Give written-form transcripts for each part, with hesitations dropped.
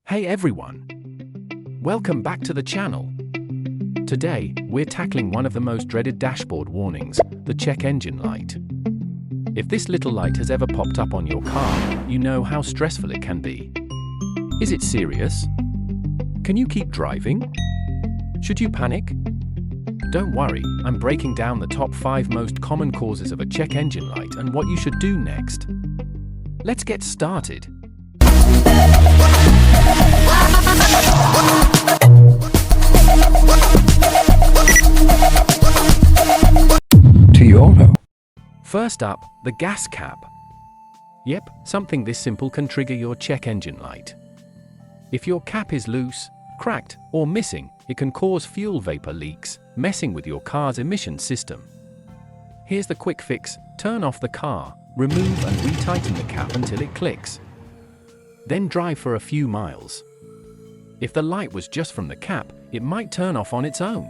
Hey everyone! Welcome back to the channel. Today, we're tackling one of the most dreaded dashboard warnings, the check engine light. If this little light has ever popped up on your car, you know how stressful it can be. Is it serious? Can you keep driving? Should you panic? Don't worry, I'm breaking down the top 5 most common causes of a check engine light and what you should do next. Let's get started. First up, the gas cap. Yep, something this simple can trigger your check engine light. If your cap is loose, cracked, or missing, it can cause fuel vapor leaks, messing with your car's emission system. Here's the quick fix: turn off the car, remove and retighten the cap until it clicks. Then drive for a few miles. If the light was just from the cap, it might turn off on its own.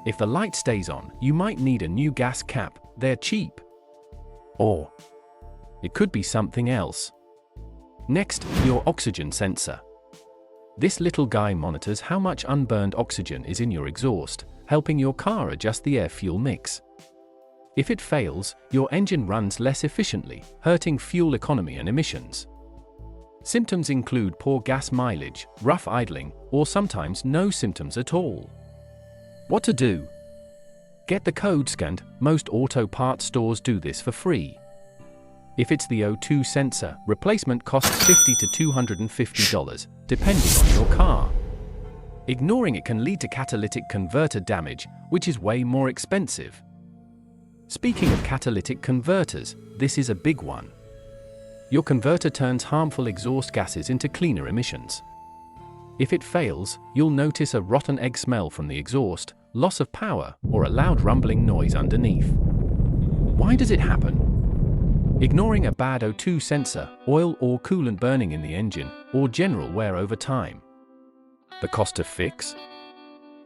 If the light stays on, you might need a new gas cap. They're cheap. Or it could be something else. Next, your oxygen sensor. This little guy monitors how much unburned oxygen is in your exhaust, helping your car adjust the air-fuel mix. If it fails, your engine runs less efficiently, hurting fuel economy and emissions. Symptoms include poor gas mileage, rough idling, or sometimes no symptoms at all. What to do? Get the code scanned. Most auto parts stores do this for free. If it's the O2 sensor, replacement costs $50 to $250, depending on your car. Ignoring it can lead to catalytic converter damage, which is way more expensive. Speaking of catalytic converters, this is a big one. Your converter turns harmful exhaust gases into cleaner emissions. If it fails, you'll notice a rotten egg smell from the exhaust, loss of power, or a loud rumbling noise underneath. Why does it happen? Ignoring a bad O2 sensor, oil or coolant burning in the engine, or general wear over time. The cost to fix?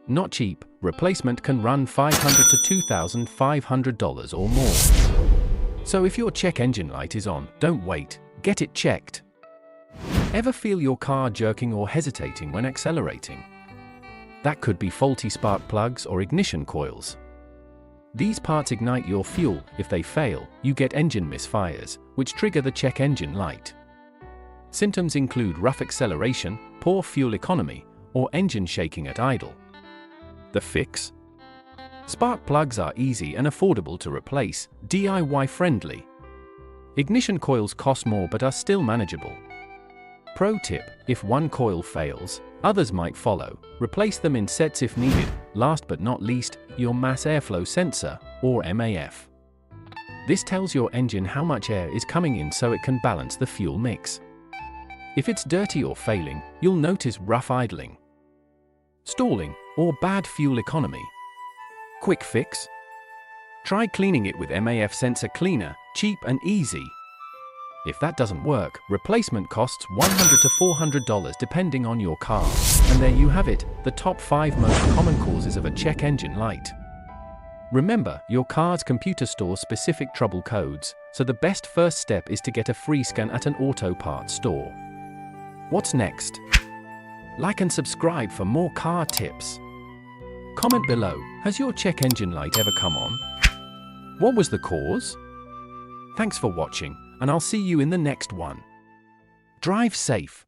Not cheap. Replacement can run $500 to $2,500 or more. So if your check engine light is on, don't wait, get it checked. Ever feel your car jerking or hesitating when accelerating? That could be faulty spark plugs or ignition coils. These parts ignite your fuel. If they fail, you get engine misfires, which trigger the check engine light. Symptoms include rough acceleration, poor fuel economy, or engine shaking at idle. The fix? Spark plugs are easy and affordable to replace, DIY friendly. Ignition coils cost more but are still manageable. Pro tip: if one coil fails, others might follow. Replace them in sets if needed. Last but not least, your mass airflow sensor, or MAF. This tells your engine how much air is coming in so it can balance the fuel mix. If it's dirty or failing, you'll notice rough idling, stalling, or bad fuel economy. Quick fix? Try cleaning it with MAF sensor cleaner, cheap and easy. If that doesn't work, replacement costs $100 to $400 depending on your car. And there you have it, the top 5 most common causes of a check engine light. Remember, your car's computer stores specific trouble codes, so the best first step is to get a free scan at an auto parts store. What's next? Like and subscribe for more car tips. Comment below, has your check engine light ever come on? What was the cause? Thanks for watching, and I'll see you in the next one. Drive safe.